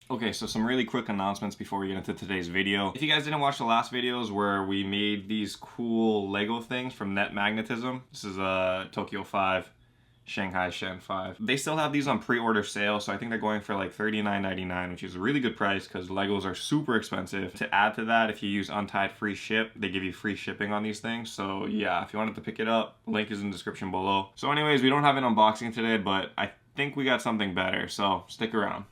Okay, so some really quick announcements before we get into today's video. If you guys didn't watch the last videos where we made these cool Lego things from Net Magnetism, this is a Tokyo 5, Shanghai Shen 5. They still have these on pre-order sale, so I think they're going for like $39.99, which is a really good price because Legos are super expensive. To add to that, if you use Untied free ship, they give you free shipping on these things. So yeah, if you wanted to pick it up, link is in the description below. So anyways, we don't have an unboxing today, but I think we got something better, so stick around.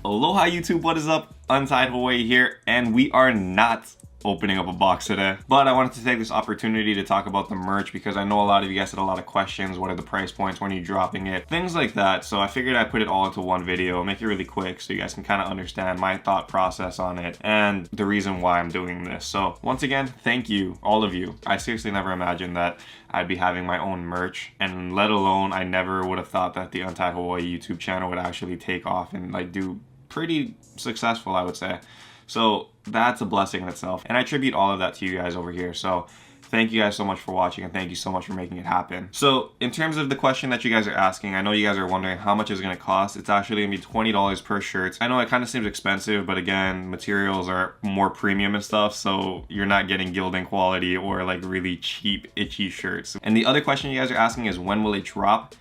Aloha YouTube, what is up? Untied Hawaii here, and we are not opening up a box today. But I wanted to take this opportunity to talk about the merch because I know a lot of you guys had a lot of questions. What are the price points? When are you dropping it? Things like that. So I figured I'd put it all into one video, make it really quick so you guys can kind of understand my thought process on it and the reason why I'm doing this. So once again, thank you, all of you. I seriously never imagined that I'd be having my own merch, and let alone I never would have thought that the Untied Hawaii YouTube channel would actually take off and like do pretty successful, I would say. So that's a blessing in itself, and I attribute all of that to you guys over here. So thank you guys so much for watching, and thank you so much for making it happen. So in terms of the question that you guys are asking, I know you guys are wondering how much it's going to cost. It's actually going to be $20 per shirt. I know it kind of seems expensive, but again, materials are more premium and stuff, so you're not getting gilding quality or like really cheap itchy shirts. And the other question you guys are asking is, when will it drop?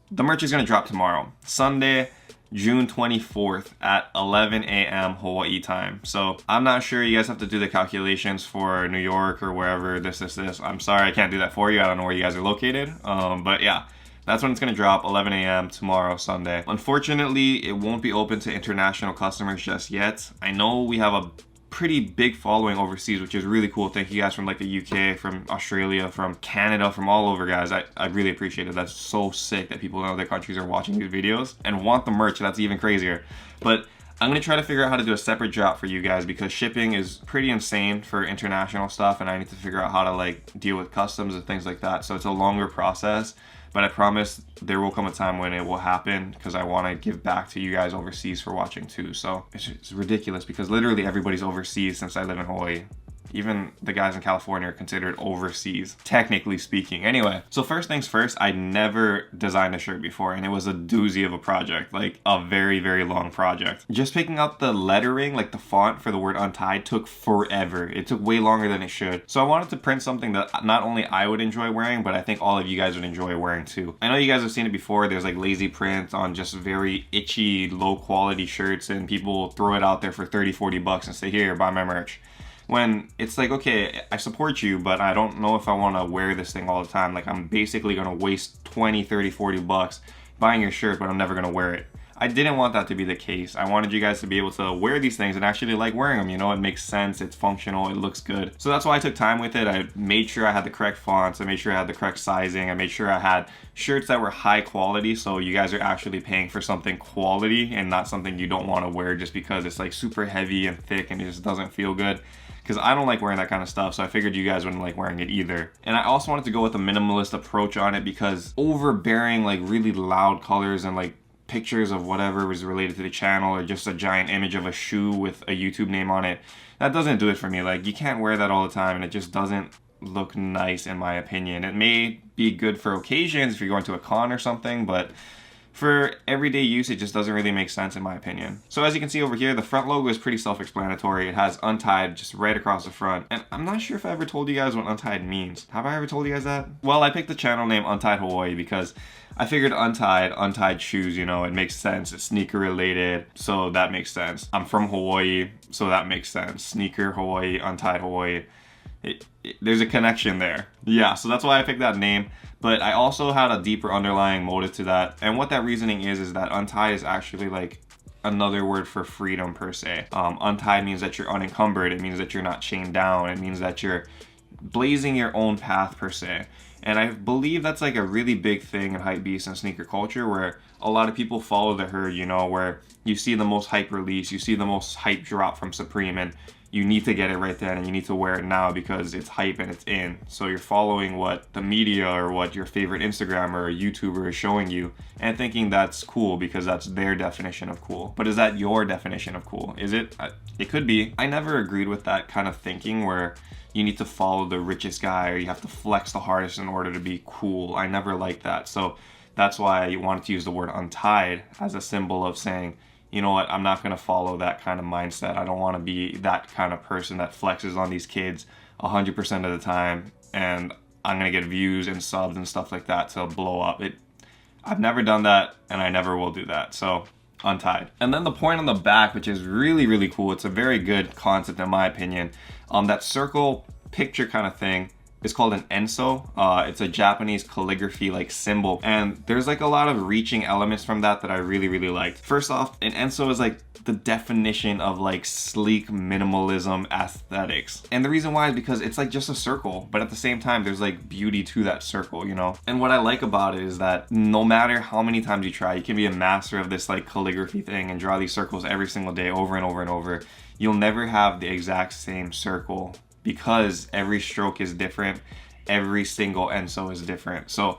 The merch is going to drop tomorrow, Sunday, June 24th at 11 a.m. Hawaii time. So I'm not sure, you guys have to do the calculations for New York or wherever this. I'm sorry, I can't do that for you. I don't know where you guys are located. But yeah, that's when it's going to drop, 11 a.m. tomorrow, Sunday. Unfortunately, it won't be open to international customers just yet. I know we have a pretty big following overseas, which is really cool. Thank you guys from like the UK, from Australia, from Canada, from all over, guys. I really appreciate it. That's so sick that people in other countries are watching these videos and want the merch. That's even crazier. But I'm gonna try to figure out how to do a separate drop for you guys because shipping is pretty insane for international stuff, and I need to figure out how to like deal with customs and things like that. So it's a longer process, but I promise there will come a time when it will happen because I want to give back to you guys overseas for watching too. So it's ridiculous because literally everybody's overseas since I live in Hawaii. Even the guys in California are considered overseas, technically speaking. Anyway, so first things first, I never designed a shirt before, and it was a doozy of a project, like a very, very long project. Just picking out the lettering, like the font for the word Untied, took forever. It took way longer than it should. So I wanted to print something that not only I would enjoy wearing, but I think all of you guys would enjoy wearing too. I know you guys have seen it before. There's like lazy print on just very itchy, low quality shirts, and people throw it out there for 30, 40 bucks and say, here, buy my merch. When it's like, okay, I support you, but I don't know if I want to wear this thing all the time. Like, I'm basically going to waste 20, 30, 40 bucks buying your shirt, but I'm never going to wear it. I didn't want that to be the case. I wanted you guys to be able to wear these things and actually like wearing them. You know, it makes sense, it's functional, it looks good. So that's why I took time with it. I made sure I had the correct fonts, I made sure I had the correct sizing, I made sure I had shirts that were high quality, so you guys are actually paying for something quality and not something you don't want to wear just because it's like super heavy and thick and it just doesn't feel good. Because I don't like wearing that kind of stuff, so I figured you guys wouldn't like wearing it either. And I also wanted to go with a minimalist approach on it because overbearing like really loud colors and like pictures of whatever was related to the channel or just a giant image of a shoe with a YouTube name on it, that doesn't do it for me. Like, you can't wear that all the time and it just doesn't look nice in my opinion. It may be good for occasions if you're going to a con or something, but for everyday use, it just doesn't really make sense in my opinion. So as you can see over here, the front logo is pretty self-explanatory. It has Untied just right across the front. And I'm not sure if I ever told you guys what Untied means. Have I ever told you guys that? Well, I picked the channel name Untied Hawaii because I figured untied shoes, you know, it makes sense. It's sneaker related, so that makes sense. I'm from Hawaii, so that makes sense. Sneaker Hawaii, Untied Hawaii. There's a connection there. Yeah, so that's why I picked that name. But I also had a deeper underlying motive to that. And what that reasoning is that untied is actually like another word for freedom per se. Untied means that you're unencumbered. It means that you're not chained down. It means that you're blazing your own path per se. And I believe that's like a really big thing in hypebeast and sneaker culture where a lot of people follow the herd, you know, where you see the most hype release, you see the most hype drop from Supreme, and you need to get it right then and you need to wear it now because it's hype and it's in. So you're following what the media or what your favorite Instagrammer or YouTuber is showing you and thinking that's cool because that's their definition of cool. But is that your definition of cool? Is it? It could be. I never agreed with that kind of thinking where you need to follow the richest guy or you have to flex the hardest in order to be cool. I never liked that. So that's why I wanted to use the word untied as a symbol of saying, you know what, I'm not going to follow that kind of mindset. I don't want to be that kind of person that flexes on these kids 100% of the time and I'm going to get views and subs and stuff like that to blow up. I've never done that and I never will do that. So untied. And then the point on the back, which is really, really cool. It's a very good concept in my opinion. That circle picture kind of thing is called an enso. It's a Japanese calligraphy like symbol, and there's like a lot of reaching elements from that I really, really liked. First off, an enso is like the definition of like sleek minimalism aesthetics, and the reason why is because it's like just a circle, but at the same time there's like beauty to that circle, you know. And what I like about it is that no matter how many times you try, you can be a master of this like calligraphy thing and draw these circles every single day over and over and over. You'll never have the exact same circle because every stroke is different, every single enso is different. So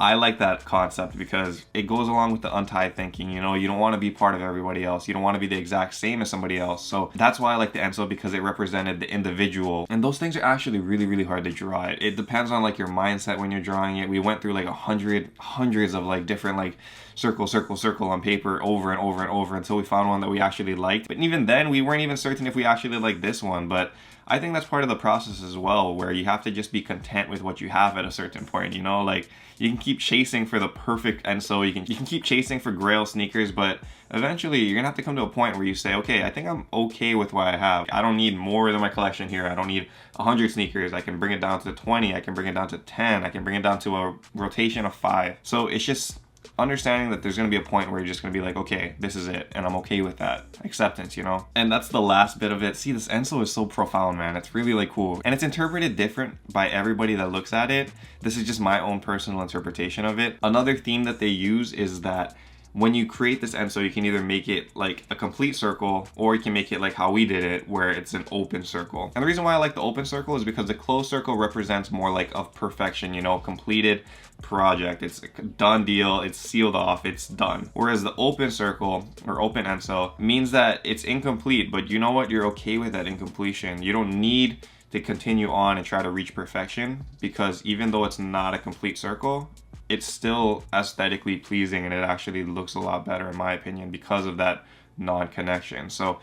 I like that concept because it goes along with the untied thinking. You know, you don't want to be part of everybody else. You don't want to be the exact same as somebody else. So that's why I like the enso, because it represented the individual. And those things are actually really, really hard to draw. It depends on like your mindset when you're drawing it. We went through like hundreds of like different like circle on paper over and over and over until we found one that we actually liked. But even then, we weren't even certain if we actually liked this one. But I think that's part of the process as well, where you have to just be content with what you have at a certain point, you know? Like, you can keep chasing for the perfect enso, you can keep chasing for grail sneakers, but eventually you're gonna have to come to a point where you say, okay, I think I'm okay with what I have. I don't need more than my collection here. I don't need 100 sneakers. I can bring it down to 20, I can bring it down to 10, I can bring it down to a rotation of 5. So it's just understanding that there's going to be a point where you're just going to be like, okay, this is it, and I'm okay with that. Acceptance, you know? And that's the last bit of it. See, this enso is so profound, man. It's really like cool. And it's interpreted different by everybody that looks at it. This is just my own personal interpretation of it. Another theme that they use is that when you create this enso, you can either make it like a complete circle, or you can make it like how we did it, where it's an open circle. And the reason why I like the open circle is because the closed circle represents more like of perfection, you know, completed project. It's a done deal, it's sealed off, it's done. Whereas the open circle or open enso means that it's incomplete, but you know what? You're okay with that incompletion. You don't need to continue on and try to reach perfection, because even though it's not a complete circle, it's still aesthetically pleasing and it actually looks a lot better in my opinion because of that non-connection. So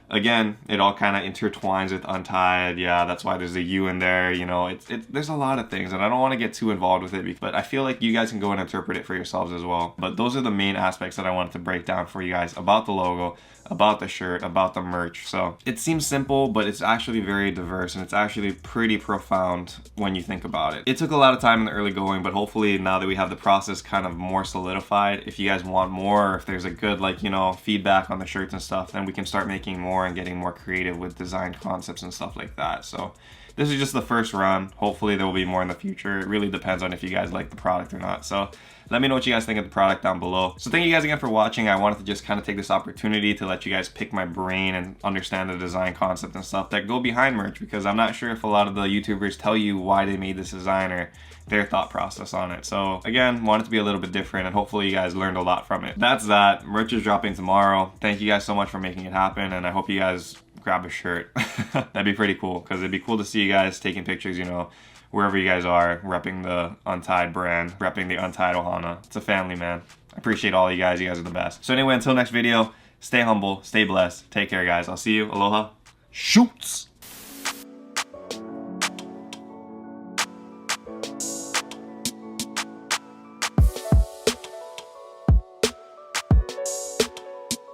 again, it all kind of intertwines with untied. Yeah, that's why there's a U in there, you know. There's a lot of things, and I don't want to get too involved with it, but I feel like you guys can go and interpret it for yourselves as well. But those are the main aspects that I wanted to break down for you guys about the logo, about the shirt, about the merch. So it seems simple, but it's actually very diverse, and it's actually pretty profound when you think about it. It took a lot of time in the early going, but hopefully now that we have the process kind of more solidified, if you guys want more, or if there's a good, like, you know, feedback on the shirts and stuff, then we can start making more and getting more creative with design concepts and stuff like that. So this is just the first run. Hopefully there will be more in the future. It really depends on if you guys like the product or not. So let me know what you guys think of the product down below. So thank you guys again for watching. I wanted to just kind of take this opportunity to let you guys pick my brain and understand the design concept and stuff that go behind merch, because I'm not sure if a lot of the YouTubers tell you why they made this design or their thought process on it. So again, wanted to be a little bit different, and hopefully you guys learned a lot from it. That's that. Merch is dropping tomorrow. Thank you guys so much for making it happen, and I hope you guys grab a shirt. That'd be pretty cool, because it'd be cool to see you guys taking pictures, you know, wherever you guys are, repping the Untied brand, repping the Untied Ohana. It's a family, man. I appreciate all you guys. You guys are the best. So anyway, until next video, stay humble, stay blessed, take care, guys. I'll see you. Aloha. Shoots!